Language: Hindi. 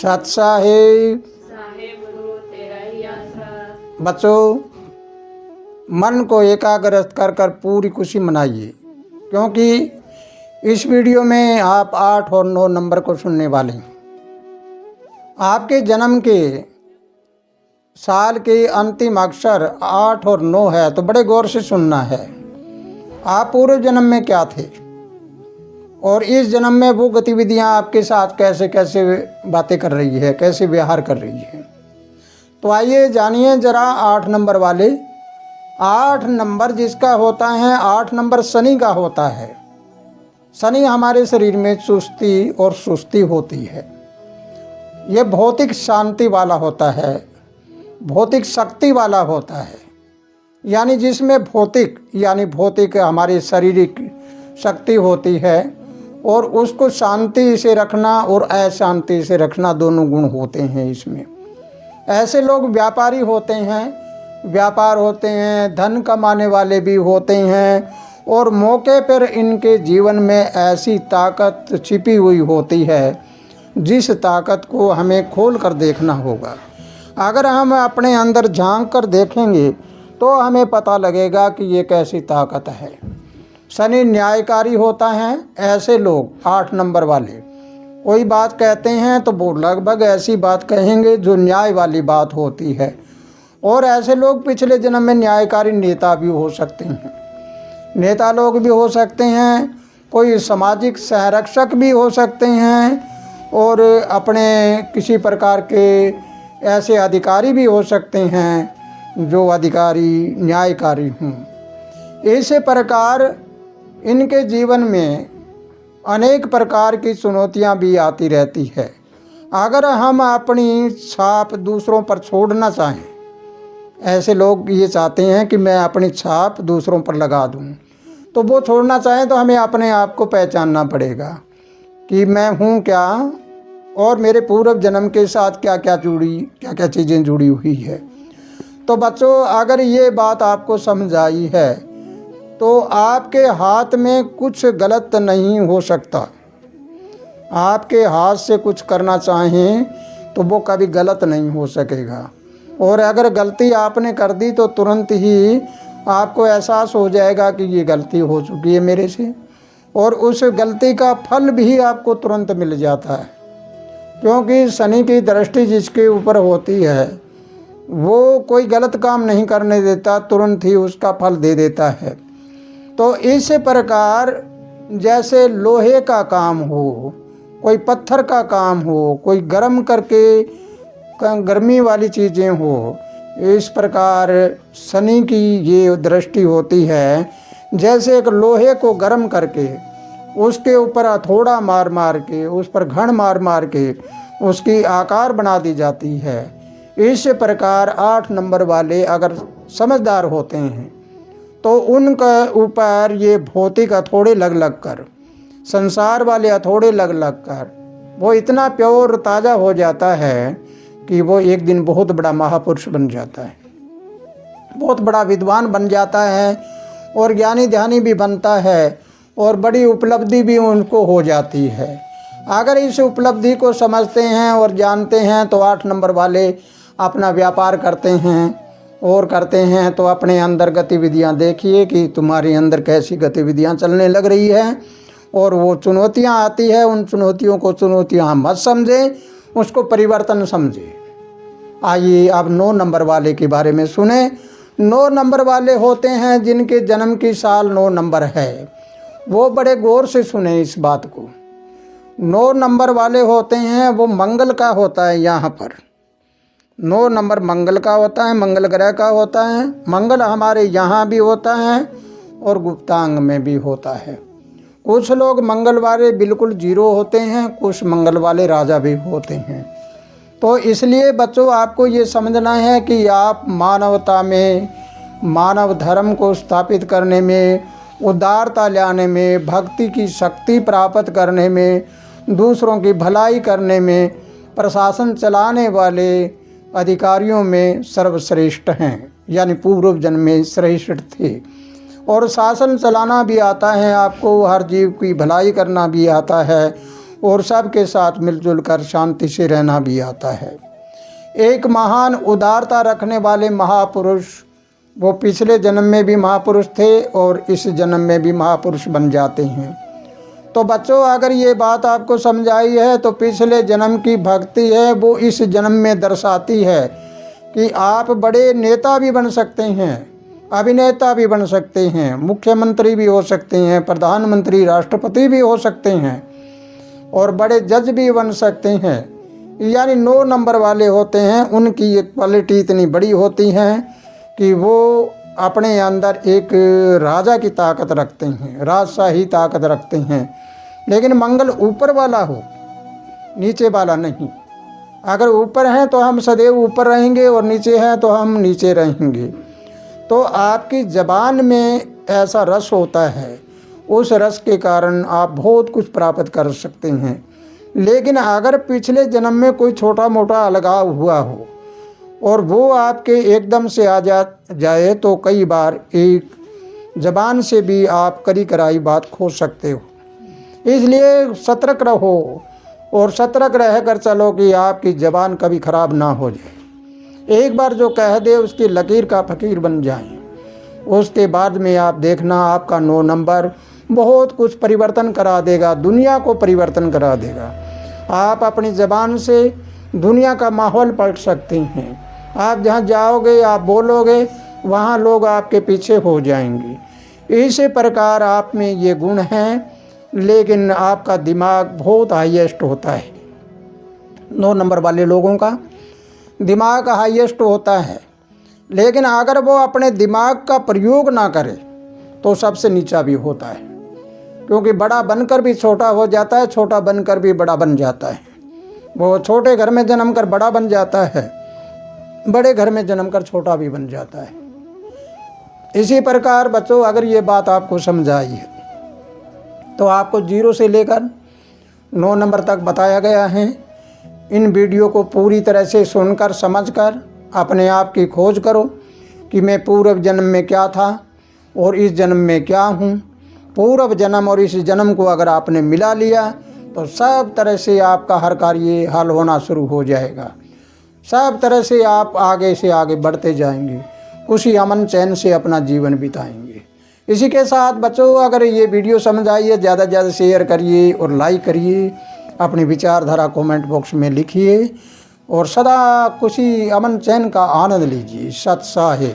सत साहिब गुरु तेरा ही आसरा। बच्चों, मन को एकाग्र कर कर पूरी खुशी मनाइए, क्योंकि इस वीडियो में आप 8 और 9 नंबर को सुनने वाले हैं। आपके जन्म के साल के अंतिम अक्षर 8 और 9 है, तो बड़े गौर से सुनना है। आप पूर्व जन्म में क्या थे और इस जन्म में वो गतिविधियां आपके साथ कैसे कैसे बातें कर रही है, कैसे व्यवहार कर रही है। तो आइए जानिए जरा 8 नंबर वाले। 8 नंबर जिसका होता है, 8 नंबर शनि का होता है। शनि हमारे शरीर में चुस्ती और सुस्ती होती है। ये भौतिक शांति वाला होता है, भौतिक शक्ति वाला होता है। यानी जिसमें भौतिक हमारी शारीरिक शक्ति होती है और उसको शांति से रखना और अशांति से रखना दोनों गुण होते हैं इसमें। ऐसे लोग व्यापारी होते हैं, व्यापार होते हैं, धन कमाने वाले भी होते हैं, और मौके पर इनके जीवन में ऐसी ताकत छिपी हुई होती है जिस ताकत को हमें खोल कर देखना होगा। अगर हम अपने अंदर झांक कर देखेंगे तो हमें पता लगेगा कि ये कैसी ताकत है। शनि न्यायकारी होता है। ऐसे लोग 8 नंबर वाले कोई बात कहते हैं तो वो लगभग ऐसी बात कहेंगे जो न्याय वाली बात होती है। और ऐसे लोग पिछले जन्म में न्यायकारी नेता भी हो सकते हैं, नेता लोग भी हो सकते हैं, कोई सामाजिक संरक्षक भी हो सकते हैं, और अपने किसी प्रकार के ऐसे अधिकारी भी हो सकते हैं जो अधिकारी न्यायकारी हों। इसी प्रकार इनके जीवन में अनेक प्रकार की चुनौतियां भी आती रहती है। अगर हम अपनी छाप दूसरों पर छोड़ना चाहें, ऐसे लोग ये चाहते हैं कि मैं अपनी छाप दूसरों पर लगा दूं, तो वो छोड़ना चाहें तो हमें अपने आप को पहचानना पड़ेगा कि मैं हूँ क्या और मेरे पूर्व जन्म के साथ क्या क्या चीज़ें जुड़ी हुई है। तो बच्चों, अगर ये बात आपको समझ आई है तो आपके हाथ में कुछ गलत नहीं हो सकता। आपके हाथ से कुछ करना चाहें तो वो कभी गलत नहीं हो सकेगा, और अगर गलती आपने कर दी तो तुरंत ही आपको एहसास हो जाएगा कि ये गलती हो चुकी है मेरे से, और उस गलती का फल भी आपको तुरंत मिल जाता है। क्योंकि शनि की दृष्टि जिसके ऊपर होती है वो कोई गलत काम नहीं करने देता, तुरंत ही उसका फल दे देता है। तो इस प्रकार जैसे लोहे का काम हो, कोई पत्थर का काम हो, कोई गर्म करके गर्मी वाली चीज़ें हो, इस प्रकार शनि की ये दृष्टि होती है। जैसे एक लोहे को गर्म करके उसके ऊपर हथौड़ा मार मार के, उस पर घण मार मार के उसकी आकार बना दी जाती है। इस प्रकार 8 नंबर वाले अगर समझदार होते हैं तो उनके ऊपर ये भौतिक हथौड़े लग लग कर, संसार वाले हथौड़े लग लग कर वो इतना प्योर ताज़ा हो जाता है कि वो एक दिन बहुत बड़ा महापुरुष बन जाता है, बहुत बड़ा विद्वान बन जाता है, और ज्ञानी ध्यानी भी बनता है, और बड़ी उपलब्धि भी उनको हो जाती है। अगर इस उपलब्धि को समझते हैं और जानते हैं तो 8 नंबर वाले अपना व्यापार करते हैं और करते हैं। तो अपने अंदर गतिविधियां देखिए कि तुम्हारे अंदर कैसी गतिविधियां चलने लग रही है, और वो चुनौतियां आती है, उन चुनौतियों को चुनौतियां मत समझें, उसको परिवर्तन समझें। आइए अब 9 नंबर वाले के बारे में सुने। 9 नंबर वाले होते हैं जिनके जन्म की साल 9 नंबर है, वो बड़े गौर से सुने इस बात को। 9 नंबर वाले होते हैं, वो मंगल का होता है। यहाँ पर 9 नंबर मंगल का होता है, मंगल ग्रह का होता है। मंगल हमारे यहाँ भी होता है और गुप्तांग में भी होता है। कुछ लोग मंगल वाले बिल्कुल 0 होते हैं, कुछ मंगल वाले राजा भी होते हैं। तो इसलिए बच्चों, आपको ये समझना है कि आप मानवता में, मानव धर्म को स्थापित करने में, उदारता लाने में, भक्ति की शक्ति प्राप्त करने में, दूसरों की भलाई करने में, प्रशासन चलाने वाले अधिकारियों में सर्वश्रेष्ठ हैं, यानी पूर्व जन्म में श्रेष्ठ थे। और शासन चलाना भी आता है आपको, हर जीव की भलाई करना भी आता है, और सबके साथ मिलजुल कर शांति से रहना भी आता है। एक महान उदारता रखने वाले महापुरुष, वो पिछले जन्म में भी महापुरुष थे और इस जन्म में भी महापुरुष बन जाते हैं। तो बच्चों, अगर ये बात आपको समझ आई है तो पिछले जन्म की भक्ति है वो इस जन्म में दर्शाती है कि आप बड़े नेता भी बन सकते हैं, अभिनेता भी बन सकते हैं, मुख्यमंत्री भी हो सकते हैं, प्रधानमंत्री, राष्ट्रपति भी हो सकते हैं और बड़े जज भी बन सकते हैं। यानी 9 नंबर वाले होते हैं, उनकी एक क्वालिटी इतनी बड़ी होती है कि वो अपने अंदर एक राजा की ताकत रखते हैं, राजशाही ताकत रखते हैं। लेकिन मंगल ऊपर वाला हो, नीचे वाला नहीं। अगर ऊपर हैं तो हम सदैव ऊपर रहेंगे और नीचे हैं तो हम नीचे रहेंगे। तो आपकी ज़बान में ऐसा रस होता है, उस रस के कारण आप बहुत कुछ प्राप्त कर सकते हैं। लेकिन अगर पिछले जन्म में कोई छोटा मोटा अलगाव हुआ हो और वो आपके एकदम से आ जाए तो कई बार एक ज़बान से भी आप करी कराई बात खो सकते हो। इसलिए सतर्क रहो और सतर्क रह कर चलो कि आपकी ज़बान कभी ख़राब ना हो जाए। एक बार जो कह दे उसकी लकीर का फ़कीर बन जाए। उसके बाद में आप देखना आपका 9 नंबर बहुत कुछ परिवर्तन करा देगा, दुनिया को परिवर्तन करा देगा। आप अपनी ज़बान से दुनिया का माहौल पलट सकते हैं। आप जहाँ जाओगे, आप बोलोगे, वहाँ लोग आपके पीछे हो जाएंगे। इसी प्रकार आप में ये गुण हैं, लेकिन आपका दिमाग बहुत हाईएस्ट होता है। 9 नंबर वाले लोगों का दिमाग हाईएस्ट होता है, लेकिन अगर वो अपने दिमाग का प्रयोग ना करे तो सबसे नीचा भी होता है। क्योंकि बड़ा बनकर भी छोटा हो जाता है, छोटा बनकर भी बड़ा बन जाता है। वो छोटे घर में जन्म कर बड़ा बन जाता है, बड़े घर में जन्म कर छोटा भी बन जाता है। इसी प्रकार बच्चों, अगर ये बात आपको समझ आई है तो आपको 0 से लेकर 9 नंबर तक बताया गया है। इन वीडियो को पूरी तरह से सुनकर समझकर अपने आप की खोज करो कि मैं पूर्व जन्म में क्या था और इस जन्म में क्या हूँ। पूर्व जन्म और इस जन्म को अगर आपने मिला लिया तो सब तरह से आपका हर कार्य हल होना शुरू हो जाएगा। सब तरह से आप आगे से आगे बढ़ते जाएंगे, खुशी अमन चैन से अपना जीवन बिताएंगे। इसी के साथ बच्चों, अगर ये वीडियो समझ आई है ज़्यादा से ज़्यादा शेयर करिए और लाइक करिए, अपनी विचारधारा कमेंट बॉक्स में लिखिए और सदा खुशी अमन चैन का आनंद लीजिए। सत साहे।